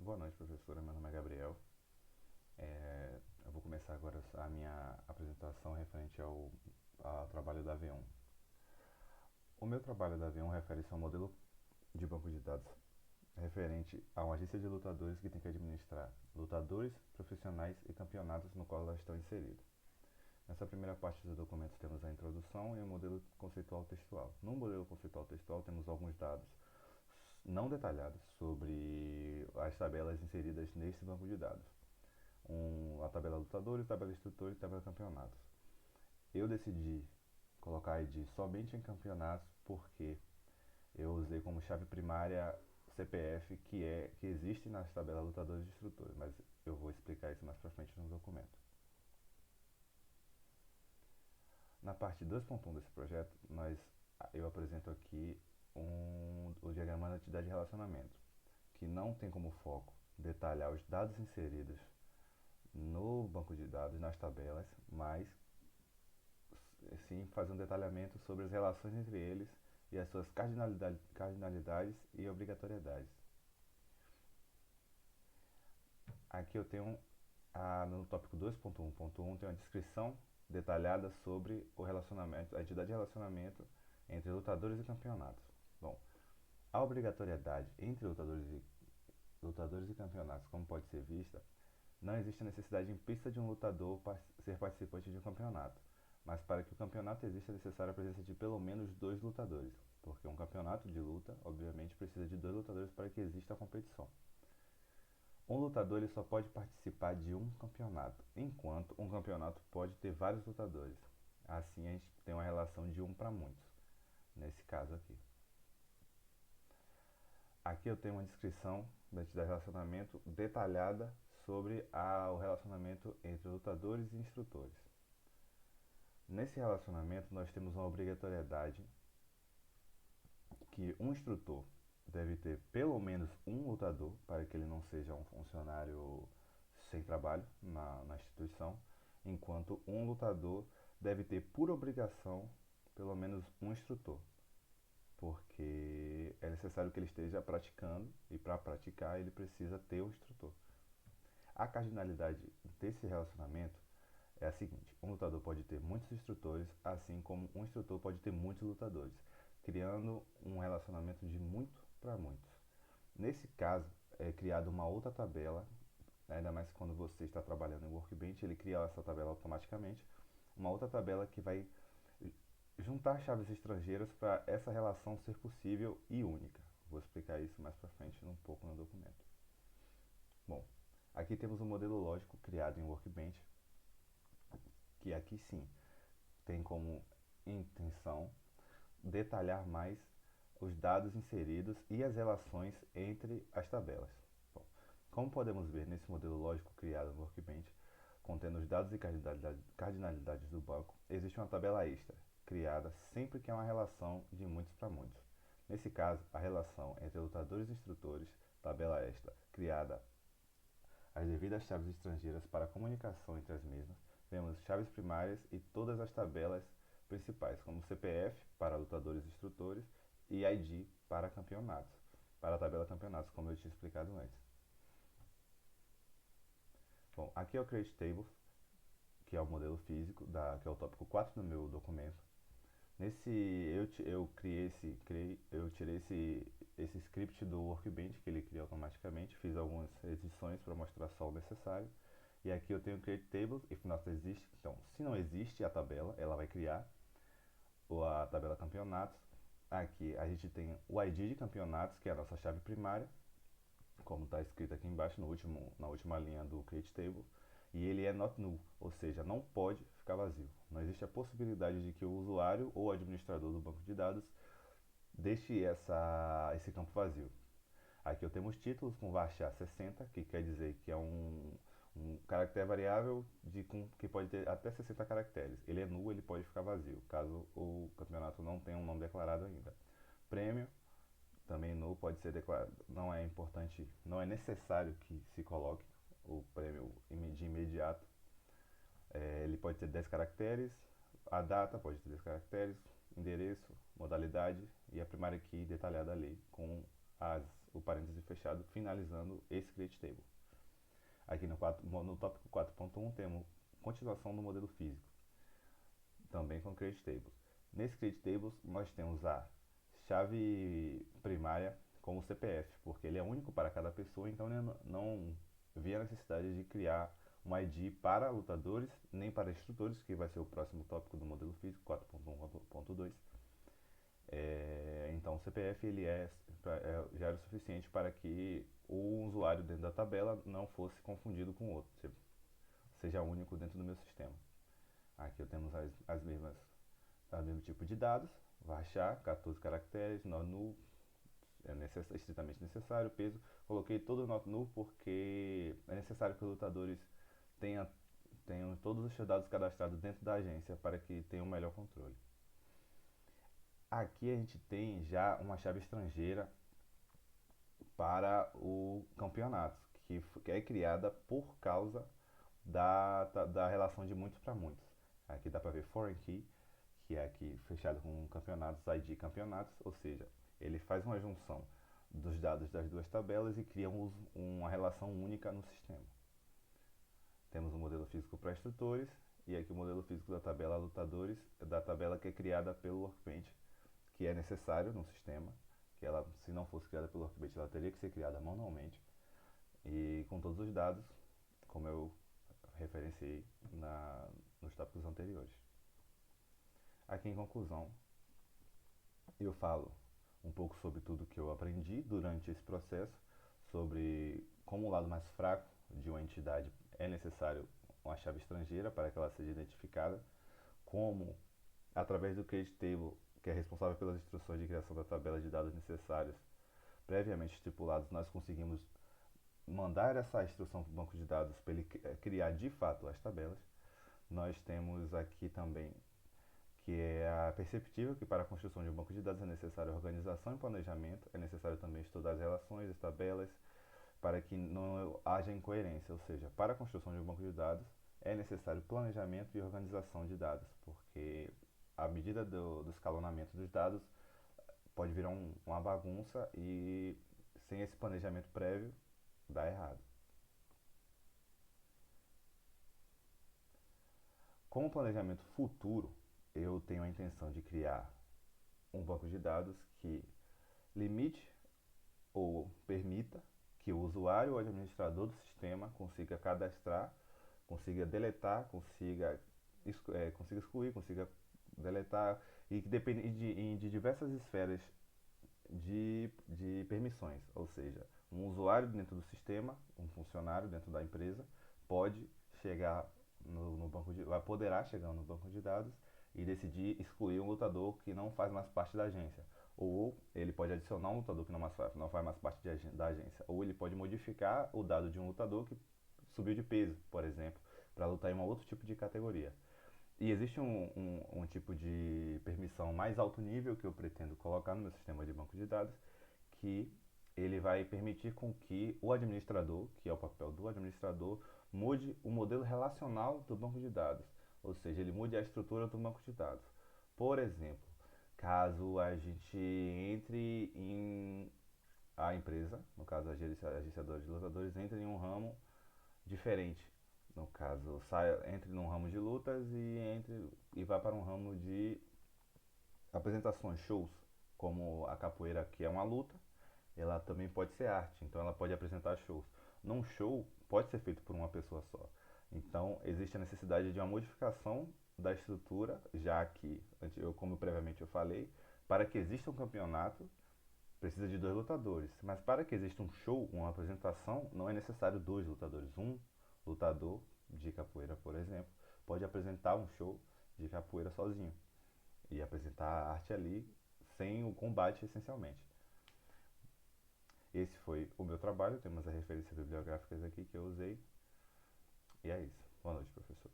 Boa noite, professora. Meu nome é Gabriel. Eu vou começar agora a minha apresentação referente ao trabalho da V1. O meu trabalho da V1 refere-se ao modelo de banco de dados referente a uma agência de lutadores que tem que administrar lutadores, profissionais e campeonatos no qual elas estão inseridas. Nessa primeira parte do documento temos a introdução e o modelo conceitual textual. No modelo conceitual textual temos alguns dados não detalhados sobre as tabelas inseridas neste banco de dados. A tabela lutadores, tabela instrutores e tabela campeonatos. Eu decidi colocar a ID somente em campeonatos porque eu usei como chave primária CPF que existe nas tabelas lutadores e instrutores, mas eu vou explicar isso mais pra frente no documento. Na parte 2.1 desse projeto, eu apresento aqui o diagrama da entidade de relacionamento, que não tem como foco detalhar os dados inseridos no banco de dados, nas tabelas, mas sim fazer um detalhamento sobre as relações entre eles e as suas cardinalidades e obrigatoriedades. Aqui eu tenho, no tópico 2.1.1, tem uma descrição detalhada sobre o relacionamento, a entidade de relacionamento entre lutadores e campeonatos. Bom, a obrigatoriedade entre lutadores e campeonatos, como pode ser vista, não existe a necessidade implícita de um lutador ser participante de um campeonato, mas para que o campeonato exista é necessária a presença de pelo menos dois lutadores, porque um campeonato de luta, obviamente, precisa de dois lutadores para que exista a competição. Um lutador ele só pode participar de um campeonato, enquanto um campeonato pode ter vários lutadores. Assim a gente tem uma relação de um para muitos, nesse caso aqui. Aqui eu tenho uma descrição da entidade de relacionamento detalhada sobre o relacionamento entre lutadores e instrutores. Nesse relacionamento nós temos uma obrigatoriedade que um instrutor deve ter pelo menos um lutador para que ele não seja um funcionário sem trabalho na instituição, enquanto um lutador deve ter por obrigação pelo menos um instrutor, porque é necessário que ele esteja praticando e para praticar ele precisa ter um instrutor. A cardinalidade desse relacionamento é a seguinte: um lutador pode ter muitos instrutores, assim como um instrutor pode ter muitos lutadores, criando um relacionamento de muito para muitos. Nesse caso, é criada uma outra tabela, ainda mais quando você está trabalhando em Workbench, ele cria essa tabela automaticamente, uma outra tabela que vai juntar chaves estrangeiras para essa relação ser possível e única. Vou explicar isso mais para frente um pouco no documento. Bom, aqui temos um modelo lógico criado em Workbench, que aqui sim tem como intenção detalhar mais os dados inseridos e as relações entre as tabelas. Bom, como podemos ver nesse modelo lógico criado no Workbench, contendo os dados e cardinalidades do banco, existe uma tabela extra, criada sempre que há uma relação de muitos para muitos. Nesse caso, a relação entre lutadores e instrutores, tabela extra, criada as devidas chaves estrangeiras para a comunicação entre as mesmas, vemos chaves primárias e todas as tabelas principais, como CPF para lutadores e instrutores e ID para campeonatos, para a tabela campeonatos, como eu tinha explicado antes. Bom, aqui é o Create Tables, que é o modelo físico, que é o tópico 4 do meu documento. Nesse, eu tirei esse script do Workbench que ele cria automaticamente, fiz algumas edições para mostrar só o necessário. E aqui eu tenho Create Tables, if not exist. Então, se não existe a tabela, ela vai criar a tabela campeonatos. Aqui a gente tem o ID de campeonatos, que é a nossa chave primária, como está escrito aqui embaixo na última linha do Create Table. E ele é not null, ou seja, não pode ficar vazio. Não existe a possibilidade de que o usuário ou administrador do banco de dados deixe esse campo vazio. Aqui eu tenho os títulos com varchar 60, que quer dizer que é um caractere variável que pode ter até 60 caracteres. Ele é null, ele pode ficar vazio, caso o campeonato não tenha um nome declarado ainda. Prêmio, também null, pode ser declarado. Não é importante, não é necessário que se coloque o prêmio de imediato. Ele pode ter 10 caracteres, a data pode ter 10 caracteres, endereço, modalidade e a primária key detalhada ali com as, o parêntese fechado, finalizando esse Create Table. Aqui no tópico 4.1 temos continuação do modelo físico, também com Create Tables. Nesse Create Tables nós temos a chave primária como CPF, porque ele é único para cada pessoa, então ele não via a necessidade de criar um ID para lutadores, nem para instrutores, que vai ser o próximo tópico do modelo físico 4.1.2. Então o CPF ele já era o suficiente para que o usuário dentro da tabela não fosse confundido com outro, seja único dentro do meu sistema. Aqui temos as mesmas, o mesmo tipo de dados, varchar, 14 caracteres, not null, estritamente necessário, peso. Coloquei todo not null porque é necessário que os lutadores tenham todos os seus dados cadastrados dentro da agência para que tenham um melhor controle. Aqui a gente tem já uma chave estrangeira para o campeonato, que é criada por causa da relação de muitos para muitos. Aqui dá para ver foreign key, que é aqui fechado com campeonatos, ID campeonatos, ou seja, ele faz uma junção dos dados das duas tabelas e cria uma relação única no sistema. Temos o modelo físico para instrutores e aqui o modelo físico da tabela lutadores, da tabela que é criada pelo Workbench, que é necessário no sistema, que ela, se não fosse criada pelo Workbench, ela teria que ser criada manualmente e com todos os dados, como eu referenciei nos tópicos anteriores. Aqui em conclusão, eu falo um pouco sobre tudo que eu aprendi durante esse processo, sobre como o lado mais fraco de uma entidade é necessário uma chave estrangeira para que ela seja identificada, como através do Create Table, que é responsável pelas instruções de criação da tabela de dados necessários previamente estipulados, nós conseguimos mandar essa instrução para o banco de dados para ele criar de fato as tabelas. Nós temos aqui também que é a perceptível, que para a construção de um banco de dados é necessária organização e planejamento, é necessário também estudar as relações, as tabelas, para que não haja incoerência, ou seja, para a construção de um banco de dados é necessário planejamento e organização de dados, porque à medida do escalonamento dos dados pode virar uma bagunça e sem esse planejamento prévio dá errado. Com o planejamento futuro, eu tenho a intenção de criar um banco de dados que limite ou permita que o usuário ou administrador do sistema consiga cadastrar, consiga deletar, consiga excluir, consiga deletar e que depende de diversas esferas de permissões, ou seja, um usuário dentro do sistema, um funcionário dentro da empresa pode chegar no banco de, poderá chegar no banco de dados e decidir excluir um lutador que não faz mais parte da agência. Ou ele pode adicionar um lutador que não faz mais parte da agência. Ou ele pode modificar o dado de um lutador que subiu de peso, por exemplo, para lutar em um outro tipo de categoria. E existe um tipo de permissão mais alto nível que eu pretendo colocar no meu sistema de banco de dados, que ele vai permitir com que o administrador, que é o papel do administrador, mude o modelo relacional do banco de dados, ou seja, ele mude a estrutura do banco de dados. Por exemplo, caso a gente entre em a empresa, no caso a agenciadora de lutadores, entre em um ramo diferente. No caso, entre num ramo de lutas e vá para um ramo de apresentações, shows, como a capoeira, que é uma luta, ela também pode ser arte, então ela pode apresentar shows. Num show pode ser feito por uma pessoa só. Então existe a necessidade de uma modificação da estrutura, já que, como previamente eu falei, para que exista um campeonato precisa de dois lutadores, mas para que exista um show, uma apresentação, não é necessário dois lutadores. Um lutador de capoeira, por exemplo, pode apresentar um show de capoeira sozinho e apresentar a arte ali sem o combate essencialmente. Esse foi o meu trabalho, temos as referências bibliográficas aqui que eu usei. E é isso. Boa noite, professor.